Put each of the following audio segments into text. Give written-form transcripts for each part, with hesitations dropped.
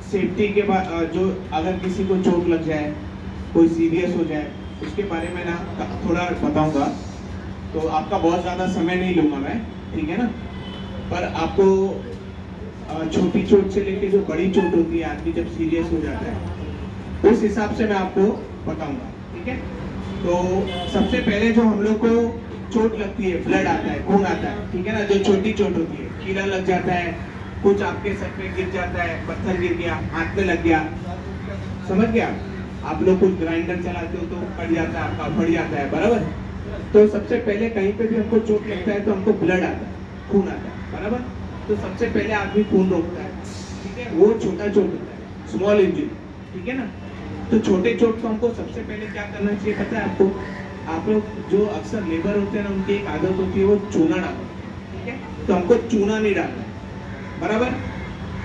Safety के बाद जो अगर किसी को चोट लग जाए, कोई सीरियस हो जाए, उसके बारे में ना थोड़ा बताऊंगा। तो आपका बहुत ज़्यादा समय नहीं लूँगा मैं, ठीक है ना। पर आपको छोटी चोट से लेके जो बड़ी चोट होती है, आदमी जब सीरियस हो जाता है, उस हिसाब से मैं आपको बताऊंगा, ठीक है। तो सबसे पहले जो हम लोग को चोट लगती है, ब्लड आता है, खून आता है, ठीक है ना। जो छोटी चोट होती है, कीड़ा लग जाता है, कुछ आपके सर पे गिर जाता है, पत्थर गिर गया, हाथ पे लग गया, समझ गया। आप लोग कुछ ग्राइंडर चलाते हो तो कट जाता है, आपका फट जाता है, बराबर। तो सबसे पहले कहीं पे भी हमको चोट लगता है तो हमको ब्लड आता है, खून आता है, बराबर। तो सबसे पहले आदमी खून रोकता है, ठीक है। वो छोटा चोट होता है, स्मॉल इंजरी, ठीक है ना। तो छोटे चोट को हमको सबसे पहले क्या करना चाहिए पता है आपको? आप लोग जो अक्सर लेबर होते हैं ना, उनकी एक आदत होती है वो चूना डालना, ठीक है। तो हमको चूना नहीं डालना, बराबर।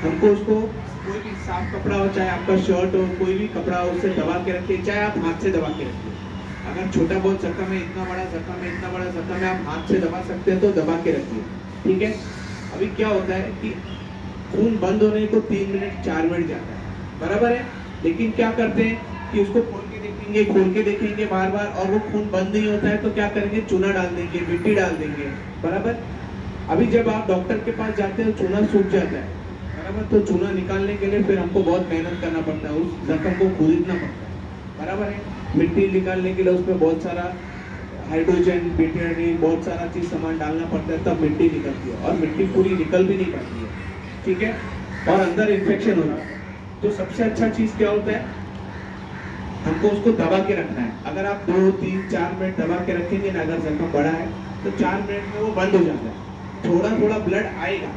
हमको उसको कोई भी साफ कपड़ा हो, चाहे आपका शर्ट हो, कोई भी कपड़ा हो, उससे दबा के रखिए, चाहे आप हाथ से दबा के रखिए। अगर छोटा बहुत जख्म है, इतना बड़ा जख्म है, इतना बड़ा जख्म है, आप हाथ से दबा सकते हैं तो दबा के रखिए, ठीक है। अभी क्या होता है कि खून बंद होने को 3 मिनट 4 मिनट जाता है, बराबर है। लेकिन क्या करते हैं कि उसको खोल के देखेंगे बार बार, और वो खून बंद नहीं होता है तो क्या करेंगे? चूना डाल देंगे, मिट्टी डाल देंगे, बराबर। अभी जब आप डॉक्टर के पास जाते हैं, चूना सूख जाता है, बराबर। तो चूना निकालने के लिए फिर हमको बहुत मेहनत करना पड़ता है, उस जख्म को खोदना पड़ता है, बराबर है। मिट्टी निकालने के लिए उसमें बहुत सारा हाइड्रोजन, बेटाडीन, बहुत सारा चीज सामान डालना पड़ता है, तब मिट्टी निकलती है, और मिट्टी पूरी निकल भी नहीं पाती है, ठीक है। और अंदर इन्फेक्शन होता है। तो सबसे अच्छा चीज क्या होता है? हमको उसको दबा के रखना है। अगर आप 2, 3, 4 मिनट दबा के रखेंगे ना, अगर जख्म बड़ा है तो 4 मिनट में वो बंद हो जाता है। थोड़ा थोड़ा ब्लड आएगा,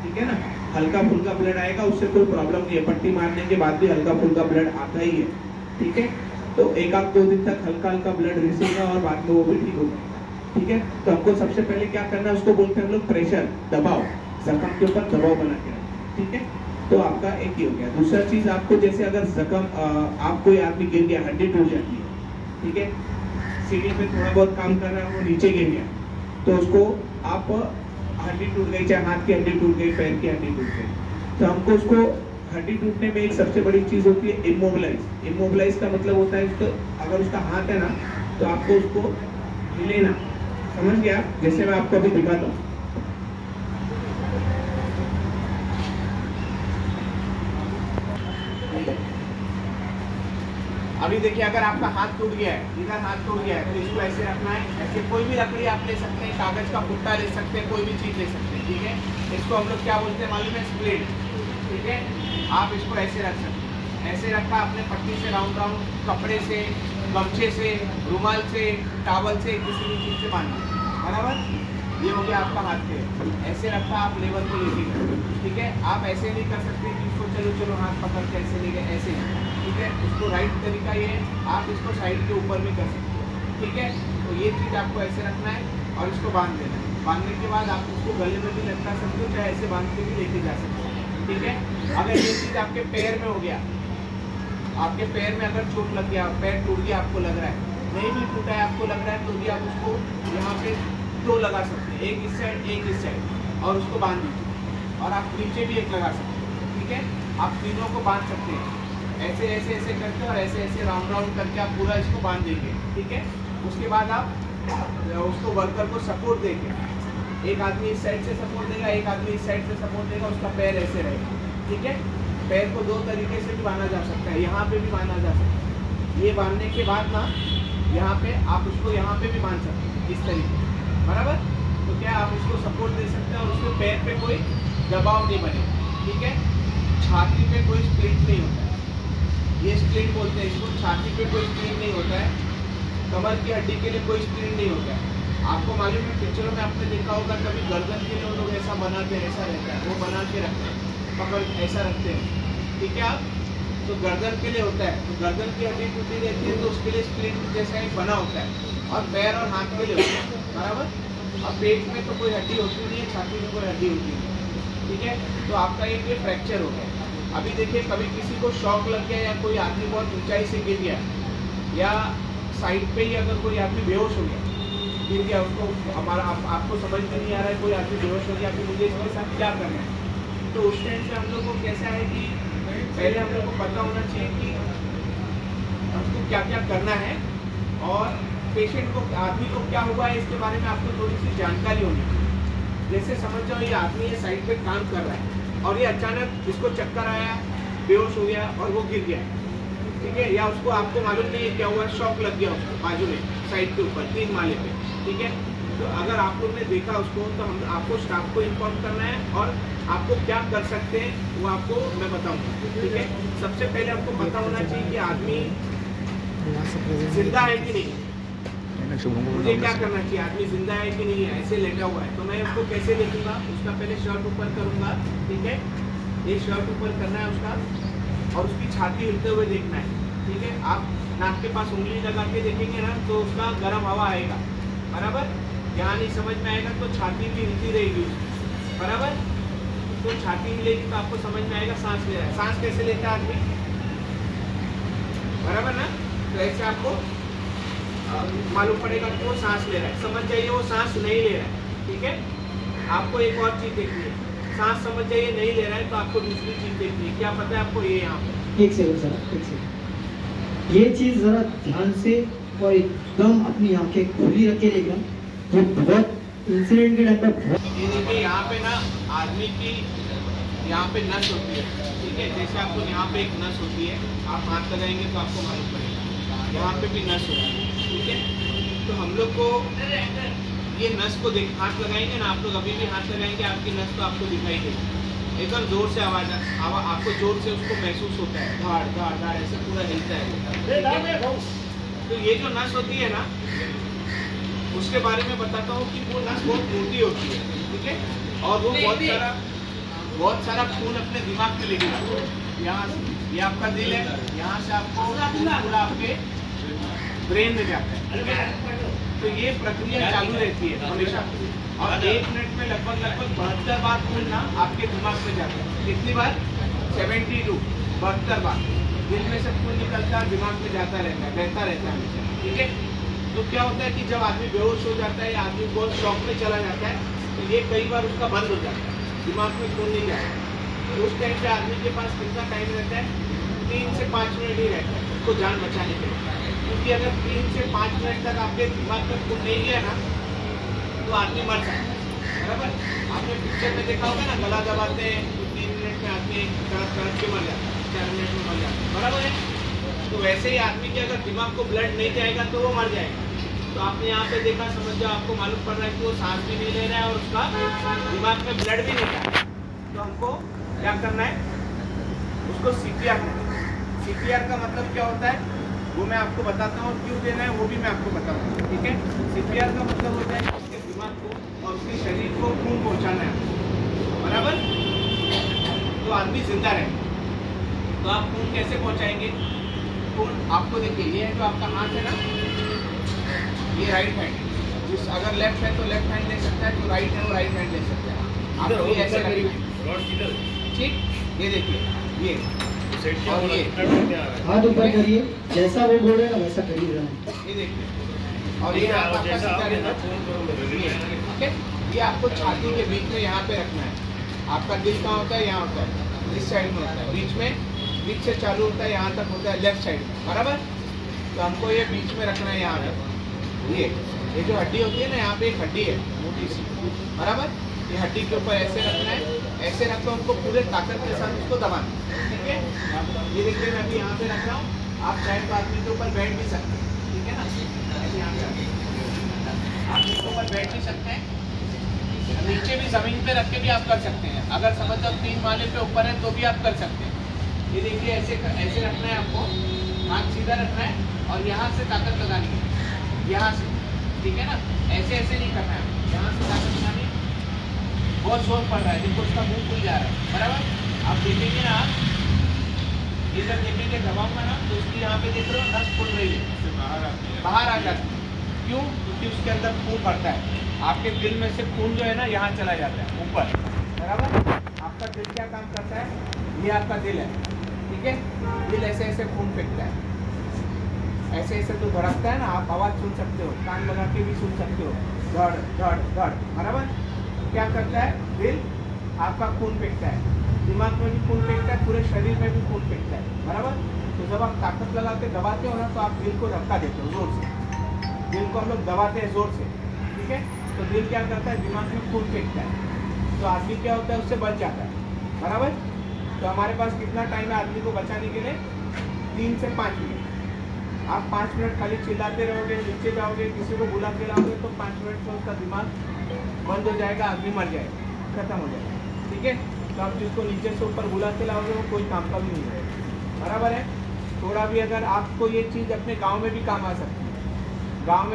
ठीक है ना, हल्का फुल्का ब्लड आएगा, उससे कोई प्रॉब्लम नहीं है। पट्टी मारने के बाद भी हल्का फुल्का ब्लड आता ही है, ठीक है। तो 1-2 दिन तक हल्का हल्का ब्लड रिसेगा और बाद में वो भी ठीक होगा, ठीक है। तो हमको सबसे पहले क्या करना है, उसको बोलते हैं हम लोग प्रेशर, दबाव, जख्म के ऊपर दबाव बना के रखें, ठीक है। तो आपका एक ही हो गया। दूसरा चीज आपको, जैसे अगर जख्म आप कोई आदमी गिर गया, हड्डी टूट जाती है, ठीक है, सीढ़ी पे थोड़ा बहुत काम कर रहा है, वो नीचे गिर गया, तो उसको आप हड्डी टूट गई, चाहे हाथ की हड्डी टूट गई, पैर की हड्डी टूट गई, तो हमको उसको हड्डी टूटने में एक सबसे बड़ी चीज होती है इमोबिलाइज। इमोबिलाइज का मतलब होता है उसको, अगर उसका हाथ है ना तो आपको उसको हिलेना, समझ गया। जैसे मैं आपको अभी दिखाता हूँ, अभी देखिए, अगर आपका हाथ टूट गया है, इधर हाथ टूट गया है, तो इसको ऐसे रखना है, ऐसे कोई भी लकड़ी आप ले सकते हैं, कागज का पुट्टा ले सकते हैं, कोई भी चीज ले सकते हैं, ठीक है। इसको हम लोग क्या बोलते हैं मालूम है? स्प्लिट, ठीक है। आप इसको ऐसे रख सकते हैं, ऐसे रखा आपने पट्टी से राउंड राउंड, कपड़े से, गमछे से, रुमाल से, टावल से, किसी भी चीज से बांधना, बराबर। ये हो गया आपका हाथ पे, ऐसे रखा आप लेवल को लेके, ठीक है। आप ऐसे नहीं कर सकते कि इसको चलो हाथ पकड़ के ऐसे ले गए, ऐसे, ठीक है। इसको राइट तरीका ये है, आप इसको साइड के ऊपर भी कर सकते हैं, ठीक है। तो ये चीज़ आपको ऐसे रखना है और इसको बांध देना है। बांधने के बाद आप इसको गले में भी लटका सकते हो, चाहे ऐसे बांध के भी लेके जा सकते हो, ठीक है। अगर ये चीज़ आपके पैर में हो गया, आपके पैर में अगर चोट लग गया, पैर टूट गया, आपको लग रहा है, नहीं भी टूटा है आपको लग रहा है, तो भी आप उसको यहाँ पे 2 लगा सकते हैं, एक इस साइड, एक इस साइड, और उसको बांध दीजिए। और आप नीचे भी एक लगा सकते हैं, ठीक है। आप तीनों को बांध सकते हैं, ऐसे ऐसे ऐसे करके, और ऐसे ऐसे राउंड राउंड करके आप पूरा इसको बांध देंगे, ठीक है। उसके बाद आप उसको वर्कर को सपोर्ट देंगे, एक आदमी इस साइड से सपोर्ट देगा, एक आदमी इस साइड से सपोर्ट देगा, उसका पैर ऐसे रहेगा, ठीक है। पैर को 2 तरीके से भी बांधा जा सकता है, यहाँ पे भी बांधा जा सकता है। ये बांधने के बाद ना यहाँ पे आप उसको यहाँ पे भी बांध सकते हैं, इस तरीके से, बराबर। तो क्या आप उसको सपोर्ट दे सकते हैं और उसके पैर पे कोई दबाव नहीं बनेगा, ठीक है। छाती पे कोई स्प्लिट नहीं होता है, ये स्प्लिट बोलते हैं इसको। छाती पे कोई स्प्लिट नहीं होता है, कमर की हड्डी के लिए कोई स्प्लिट नहीं होता है। आपको मालूम है, पिक्चरों में आपने देखा होगा, कभी गर्दन के लिए वो लोग ऐसा बनाते हैं, ऐसा रहता है, वो बना के रखते हैं, पकड़ ऐसा रखते हैं, ठीक है। आप तो गर्दन के लिए होता है, तो गर्दन की हड्डी टूटी रहती है तो उसके लिए स्प्लिट जैसा एक बना होता है, और पैर और हाथ के लिए होता है, बराबर। अब पेट में तो कोई हड्डी होती नहीं है, छाती में कोई हड्डी होती है, ठीक है। तो आपका ये फ्रैक्चर हो गया। अभी देखिए, कभी किसी को शॉक लग गया, या कोई आदमी बहुत ऊंचाई से गिर गया, या साइड पे ही अगर कोई आदमी बेहोश हो गया, गिर गया, उसको आपको समझ में नहीं आ रहा है, कोई आदमी बेहोश हो गया, कि मुझे इसके साथ क्या करना है, तो उस टाइम पे हम लोग को कैसा है कि पहले हम लोग को पता होना चाहिए कि हमको क्या क्या करना है और पेशेंट को, आदमी को क्या हुआ है इसके बारे में आपको थोड़ी सी जानकारी होनी चाहिए। जैसे समझ जाओ ये आदमी ये साइड पे काम कर रहा है और ये अचानक इसको चक्कर आया, बेहोश हो गया और वो गिर गया, ठीक है, या उसको आपको मालूम नहीं है क्या हुआ, शॉक लग गया उसको बाजू में साइड के ऊपर 3 माले पे, ठीक है। तो अगर आप लोग ने देखा उसको तो हम आपको स्टाफ को इन्फॉर्म करना है और आपको क्या कर सकते हैं वो आपको मैं बताऊंगा, ठीक है। सबसे पहले आपको पता होना चाहिए कि आदमी जिंदा है कि नहीं, मुझे क्या करना चाहिए, आदमी जिंदा है कि नहीं है, ऐसे लेटा हुआ है तो मैं उसको कैसे देखूंगा, उसका पहले शर्ट ऊपर करूंगा, ठीक है, ये शर्ट ऊपर करना है उसका और उसकी छाती हिलते हुए देखना है, ठीक है। आप नाक के पास उंगली लगा के देखेंगे ना तो उसका गर्म हवा आएगा, बराबर, यहाँ नहीं समझ में आएगा तो छाती भी हिलती रहेगी उसकी, बराबर, तो छाती हिलेगी तो आपको समझ में आएगा सांस ले रहा है। सांस कैसे लेता है आदमी, बराबर ना, तो ऐसे आपको मालूम पड़ेगा कि वो सांस ले रहा है, समझ जाइए वो सांस नहीं ले रहा है, ठीक है। आपको एक और चीज देखनी है, सांस समझ जाइए नहीं ले रहा है तो आपको दूसरी चीज देखनी है, क्या पता है आपको, ये यहाँ पे एक सेकंड सर, एक सेकंड, ये चीज जरा ध्यान से और एकदम अपनी आंखें खुली रख के देखना, तो बहुत इंसिडेंट के टाइम पे ये देखिए यहाँ पे ना आदमी की यहाँ पे नस होती है, ठीक है, जैसे आपको यहाँ पे एक नस होती है, आप हाथ लगाएंगे तो आपको मालूम पड़ेगा, यहाँ पे भी नस होती है, ठीक है। तो हम लोग को ये नस को देख, हाथ लगाएंगे ना आप लोग, अभी भी हाथ लगाएंगे आपकी नस तो आपको दिखाई देगी, एकदम जोर से आवाज आपको जोर से उसको महसूस होता है, धाड़ धाड़ धाड़ ऐसे पूरा हिलता है। तो ये जो नस होती है ना उसके बारे में बताता हूँ कि वो नस बहुत मोटी होती है, ठीक है, और वो बहुत सारा खून अपने दिमाग में लेके जाता है। यहाँ ये आपका दिल है, यहाँ से आपको पूरा आपके ब्रेन में जाता है, तो ये प्रक्रिया चालू रहती है हमेशा, और 1 मिनट में लगभग 72 बार खून ना आपके दिमाग में जाता है। कितनी बार? 72 बार दिल में से खून निकलता है, दिमाग में जाता रहता है, बहता रहता है हमेशा, ठीक है। तो क्या होता है कि जब आदमी बेहोश हो जाता है या आदमी बहुत शॉक में चला जाता है तो ये कई बार उसका बंद हो जाता है, दिमाग में खून नहीं जाता, तो उस टाइम पे आदमी के पास कितना टाइम रहता है? 3 से 5 मिनट ही रहता है उसको जान बचाने के लिए, क्योंकि अगर 3 से 5 मिनट तक आपके दिमाग में खून नहीं गया ना तो आदमी मर सकता है, बराबर। आपने पिक्चर में देखा होगा ना, गला दबाते हैं तो 3 मिनट में आदमी तड़प के मर जाता है, 4 मिनट में मर जाता है, बराबर है। तो वैसे ही आदमी के अगर दिमाग को ब्लड नहीं जाएगा तो वो मर जाएगा। तो आपने यहाँ पे देखा, समझ जाओ आपको मालूम पड़ रहा है कि वो सांस भी नहीं ले रहा है और उसका दिमाग में ब्लड भी नहीं जा रहा है, तो हमको क्या करना है, उसको CPR करना है। CPR का मतलब क्या होता है वो मैं आपको बताता हूँ, क्यों देना है वो भी मैं आपको बताऊँगा, ठीक है। CPR का मतलब होता है उसके दिमाग को और उसके शरीर को खून पहुँचाना है, बराबर, तो आदमी जिंदा रहे। तो आप खून कैसे पहुँचाएंगे? खून आपको देखिए, ये है जो आपका हाथ है ना, ये राइट हैंड, जिस अगर लेफ्ट है तो लेफ्ट हैंड ले सकता है, तो राइट है वो राइट हैंड ले सकता है। आपको ये ऐसे रखना, ठीक, ये देखिए, ये और ये हाथ ऊपर करिए, जैसा वो बोल रहे हैं वैसा करिए, ये देखिए, और ये आपका सीधा रहना, ठीक है। ये आपको छाती के बीच में यहाँ पे रखना है। आपका दिल कहाँ होता है? यहाँ होता है, इस साइड में होता है, बीच से चालू होता है, यहाँ तक होता है लेफ्ट साइड में, बराबर। तो हमको ये बीच में रखना है, यहाँ पे ये जो हड्डी होती है ना, यहाँ पे एक हड्डी है मोटी सी, बराबर, ये हड्डी के ऊपर ऐसे रखना है, ऐसे रख कर उनको पूरे ताकत के साथ उसको दबाना, ठीक है। ये देखिए मैं अभी यहाँ पे रख रहा हूँ, आप चाहे तो आदमी के ऊपर बैठ भी सकते हैं, ठीक है ना, ऐसे यहाँ पे आदमी के ऊपर बैठ भी सकते हैं, नीचे भी जमीन पे रख के भी आप कर सकते हैं, अगर समझ लो 3 माले पे ऊपर है तो भी आप कर सकते हैं। ये देखिए ऐसे रखना है आपको, हाथ सीधा रखना है और यहाँ से ताकत लगानी है, यहाँ से, ठीक है ना, ऐसे नहीं करना है, यहाँ से ताकत लगानी। बहुत जोर पड़ रहा है, देखो उसका मुंह खुल जा रहा है, बराबर। आप देखेंगे ना, आप इधर देखेंगे, दबाऊंगा ना तो उसकी यहाँ पे देख रहे हो नस खुल रही है, बाहर आ जाती है, क्यों? क्योंकि उसके अंदर खून भरता है, आपके दिल में से खून जो है ना यहाँ चला जाता है ऊपर, बराबर। आपका दिल क्या काम करता है? ये आपका दिल है, ठीक है, दिल ऐसे खून फेंकता है, ऐसे तो धड़कता है ना, आप आवाज़ सुन सकते हो, कान लगा के भी सुन सकते हो, धड़ धड़ धड़, बराबर। क्या करता है? दिल आपका खून फेंकता है, दिमाग में भी खून फेंकता है, पूरे शरीर में भी खून फेंकता है, बराबर। तो जब आप ताकत लगा के दबाते हो ना तो आप दिल को धक्का देते हो जोर से, दिल को हम लोग दबाते हैं जोर से, ठीक है। तो दिल क्या करता है, दिमाग में खून फेंकता है, तो आदमी क्या होता है, उससे बच जाता है, बराबर। तो हमारे पास कितना टाइम है आदमी को बचाने के लिए, 3 से 5 मिनट। आप 5 मिनट खाली चिल्लाते रहोगे, नीचे जाओगे, किसी को बुला के लाओगे तो 5 मिनट में उसका दिमाग बंद हो जाएगा, आदमी मर जाएगा, खत्म हो जाएगा, ठीक है। तो आप जिसको नीचे से ऊपर बुला के लाओगे वो कोई काम का भी नहीं रहेगा, बराबर है। थोड़ा भी अगर आपको ये चीज़ अपने गांव में भी काम आ सकती है, गांव में